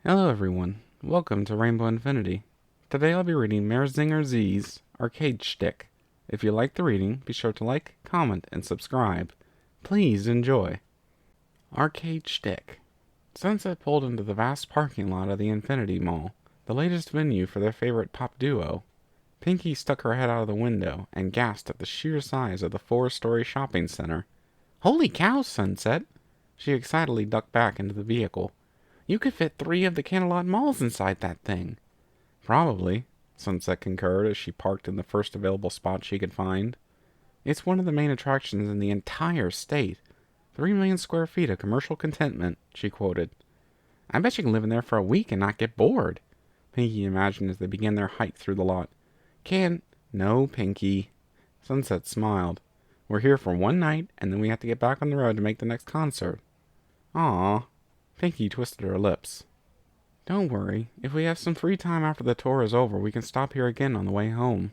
Hello everyone, welcome to Rainbow Infinity. Today I'll be reading Marzeinger Z's Arcade Schtick. If you like the reading, be sure to like, comment, and subscribe. Please enjoy. Arcade Schtick. Sunset pulled into the vast parking lot of the Infinity Mall, the latest venue for their favorite pop duo. Pinkie stuck her head out of the window and gasped at the sheer size of the 4-story shopping center. Holy cow, Sunset! She excitedly ducked back into the vehicle. You could fit 3 of the Canterlot malls inside that thing. Probably, Sunset concurred as she parked in the first available spot she could find. It's one of the main attractions in the entire state. 3 million square feet of commercial contentment, she quoted. I bet you can live in there for a week and not get bored, Pinkie imagined as they began their hike through the lot. No, Pinkie. Sunset smiled. We're here for one night, and then we have to get back on the road to make the next concert. Aw. Pinkie twisted her lips. Don't worry. If we have some free time after the tour is over, we can stop here again on the way home.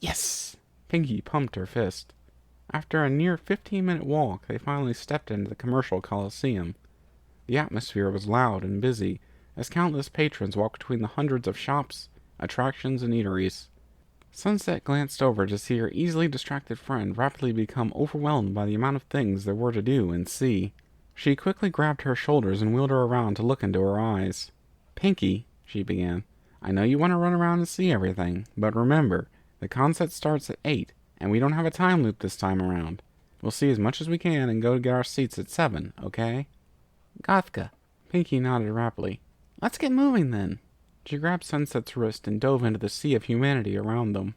Yes! Pinkie pumped her fist. After a near 15-minute walk, they finally stepped into the commercial coliseum. The atmosphere was loud and busy, as countless patrons walked between the hundreds of shops, attractions, and eateries. Sunset glanced over to see her easily distracted friend rapidly become overwhelmed by the amount of things there were to do and see. She quickly grabbed her shoulders and wheeled her around to look into her eyes. Pinkie, she began, I know you want to run around and see everything, but remember, the concert starts at 8, and we don't have a time loop this time around. We'll see as much as we can and go to get our seats at 7, okay? Gothka. Pinkie nodded rapidly. Let's get moving then. She grabbed Sunset's wrist and dove into the sea of humanity around them.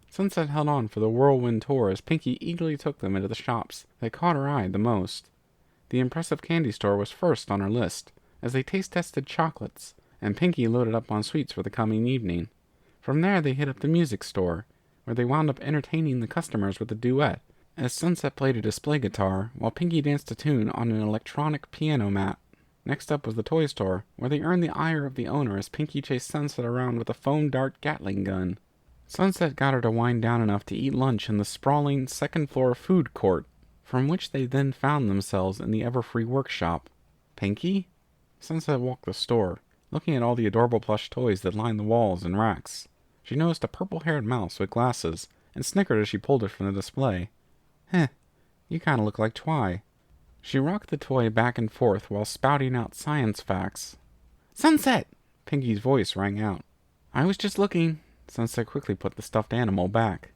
Sunset held on for the whirlwind tour as Pinkie eagerly took them into the shops that caught her eye the most. The impressive candy store was first on her list, as they taste-tested chocolates, and Pinkie loaded up on sweets for the coming evening. From there they hit up the music store, where they wound up entertaining the customers with a duet, as Sunset played a display guitar, while Pinkie danced a tune on an electronic piano mat. Next up was the toy store, where they earned the ire of the owner as Pinkie chased Sunset around with a foam dart Gatling gun. Sunset got her to wind down enough to eat lunch in the sprawling second-floor food court, from which they then found themselves in the Everfree workshop. Pinkie? Sunset walked the store, looking at all the adorable plush toys that lined the walls and racks. She noticed a purple-haired mouse with glasses, and snickered as she pulled it from the display. Heh, you kinda look like Twi. She rocked the toy back and forth while spouting out science facts. Sunset! Pinkie's voice rang out. I was just looking. Sunset quickly put the stuffed animal back.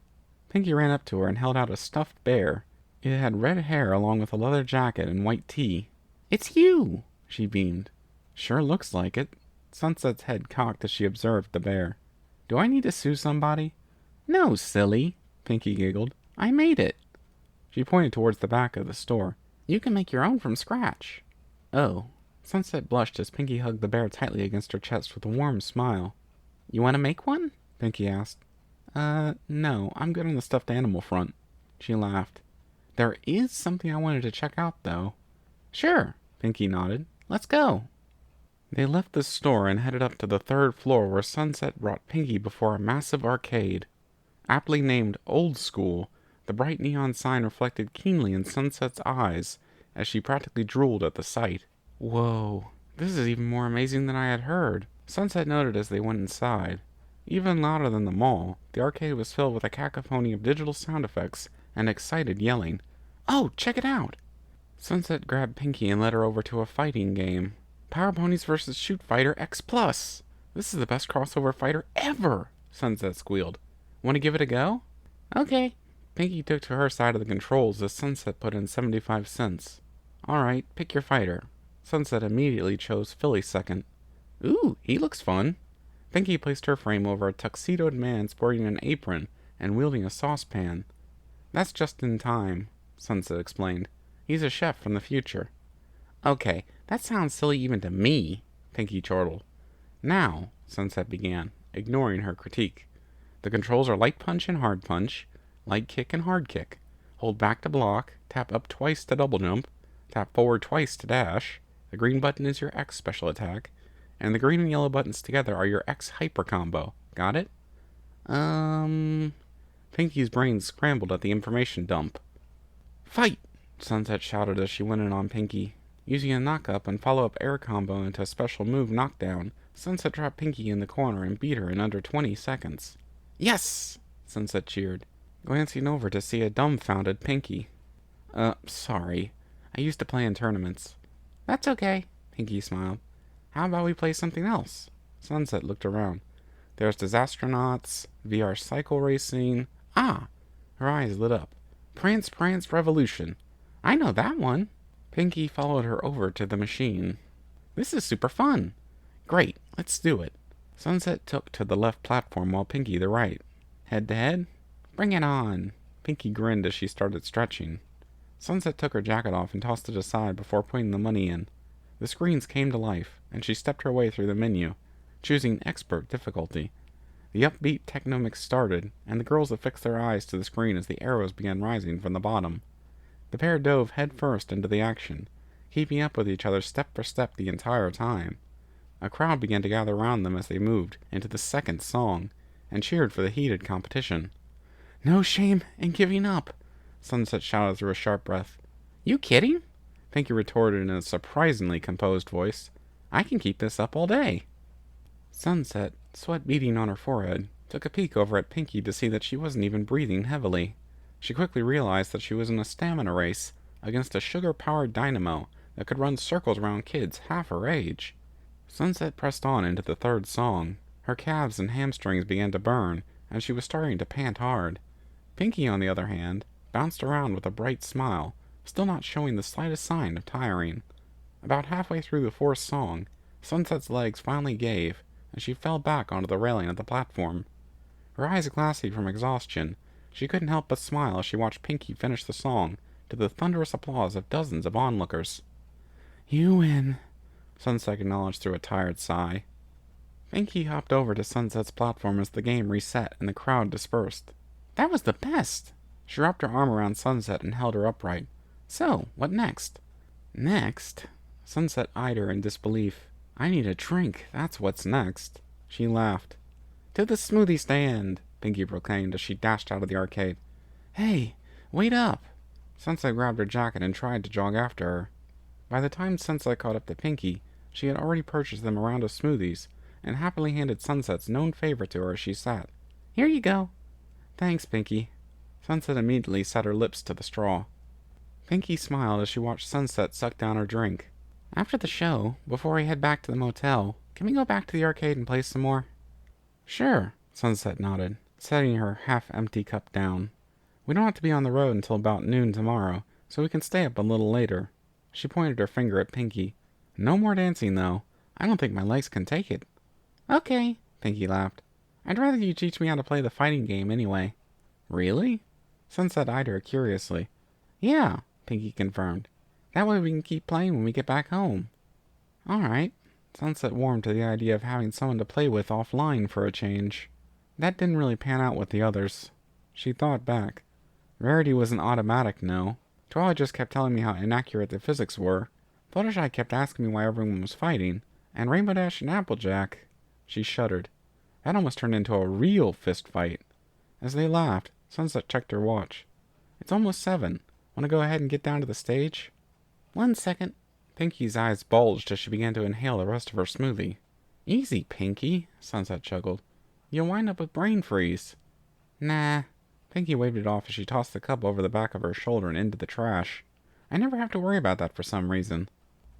Pinkie ran up to her and held out a stuffed bear. It had red hair along with a leather jacket and white tee. It's you! She beamed. Sure looks like it. Sunset's head cocked as she observed the bear. Do I need to sue somebody? No, silly, Pinkie giggled. I made it. She pointed towards the back of the store. You can make your own from scratch. Oh. Sunset blushed as Pinkie hugged the bear tightly against her chest with a warm smile. You want to make one? Pinkie asked. No, I'm good on the stuffed animal front. She laughed. There is something I wanted to check out, though. Sure, Pinkie nodded. Let's go. They left the store and headed up to the 3rd floor where Sunset brought Pinkie before a massive arcade. Aptly named Old School, the bright neon sign reflected keenly in Sunset's eyes as she practically drooled at the sight. Whoa, this is even more amazing than I had heard, Sunset noted as they went inside. Even louder than the mall, the arcade was filled with a cacophony of digital sound effects and excited yelling. Oh, check it out! Sunset grabbed Pinkie and led her over to a fighting game. Power Ponies vs. Shoot Fighter X+. This is the best crossover fighter ever, Sunset squealed. Want to give it a go? Okay. Pinkie took to her side of the controls as Sunset put in 75 cents. Alright, pick your fighter. Sunset immediately chose Philly second. Ooh, he looks fun. Pinkie placed her frame over a tuxedoed man sporting an apron and wielding a saucepan. That's just in time, Sunset explained. He's a chef from the future. Okay, that sounds silly even to me, Pinkie chortled. Now, Sunset began, ignoring her critique. The controls are light punch and hard punch, light kick and hard kick. Hold back to block, tap up twice to double jump, tap forward twice to dash. The green button is your X special attack, and the green and yellow buttons together are your X hyper combo. Got it? Pinkie's brain scrambled at the information dump. Fight! Sunset shouted as she went in on Pinkie. Using a knock-up and follow-up air combo into a special move knockdown, Sunset dropped Pinkie in the corner and beat her in under 20 seconds. Yes! Sunset cheered, glancing over to see a dumbfounded Pinkie. Sorry. I used to play in tournaments. That's okay, Pinkie smiled. How about we play something else? Sunset looked around. There's Disastronauts, VR cycle racing. Ah! Her eyes lit up. Prance, Prance, Revolution. I know that one. Pinkie followed her over to the machine. This is super fun. Great, let's do it. Sunset took to the left platform while Pinkie the right. Head to head? Bring it on. Pinkie grinned as she started stretching. Sunset took her jacket off and tossed it aside before putting the money in. The screens came to life, and she stepped her way through the menu, choosing Expert difficulty. The upbeat techno mix started, and the girls affixed their eyes to the screen as the arrows began rising from the bottom. The pair dove headfirst into the action, keeping up with each other step for step the entire time. A crowd began to gather around them as they moved into the second song, and cheered for the heated competition. No shame in giving up, Sunset shouted through a sharp breath. You kidding? Pinkie retorted in a surprisingly composed voice. I can keep this up all day. Sunset, sweat beading on her forehead, took a peek over at Pinkie to see that she wasn't even breathing heavily. She quickly realized that she was in a stamina race against a sugar-powered dynamo that could run circles around kids half her age. Sunset pressed on into the third song. Her calves and hamstrings began to burn, and she was starting to pant hard. Pinkie, on the other hand, bounced around with a bright smile, still not showing the slightest sign of tiring. About halfway through the fourth song, Sunset's legs finally gave, and she fell back onto the railing of the platform. Her eyes glassy from exhaustion, she couldn't help but smile as she watched Pinkie finish the song to the thunderous applause of dozens of onlookers. You win, Sunset acknowledged through a tired sigh. Pinkie hopped over to Sunset's platform as the game reset and the crowd dispersed. That was the best! She wrapped her arm around Sunset and held her upright. So, what next? Next? Sunset eyed her in disbelief. I need a drink, that's what's next. She laughed. To the smoothie stand, Pinkie proclaimed as she dashed out of the arcade. Hey, wait up! Sunset grabbed her jacket and tried to jog after her. By the time Sunset caught up to Pinkie, she had already purchased them a round of smoothies, and happily handed Sunset's known favorite to her as she sat. Here you go. Thanks, Pinkie. Sunset immediately set her lips to the straw. Pinkie smiled as she watched Sunset suck down her drink. After the show, before we head back to the motel, can we go back to the arcade and play some more? Sure, Sunset nodded, setting her half-empty cup down. We don't have to be on the road until about noon tomorrow, so we can stay up a little later. She pointed her finger at Pinkie. No more dancing, though. I don't think my legs can take it. Okay, Pinkie laughed. I'd rather you teach me how to play the fighting game anyway. Really? Sunset eyed her curiously. Yeah, Pinkie confirmed. That way we can keep playing when we get back home. All right. Sunset warmed to the idea of having someone to play with offline for a change. That didn't really pan out with the others. She thought back. Rarity was an automatic no. Twilight just kept telling me how inaccurate the physics were. Fluttershy kept asking me why everyone was fighting. And Rainbow Dash and Applejack. She shuddered. That almost turned into a real fist fight. As they laughed, Sunset checked her watch. It's almost 7. Want to go ahead and get down to the stage? 1 second. Pinkie's eyes bulged as she began to inhale the rest of her smoothie. Easy, Pinkie, Sunset chuckled. You'll wind up with brain freeze. Nah. Pinkie waved it off as she tossed the cup over the back of her shoulder and into the trash. I never have to worry about that for some reason.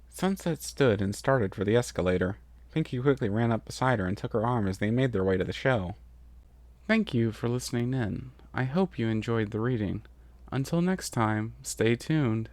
Sunset stood and started for the escalator. Pinkie quickly ran up beside her and took her arm as they made their way to the show. Thank you for listening in. I hope you enjoyed the reading. Until next time, stay tuned.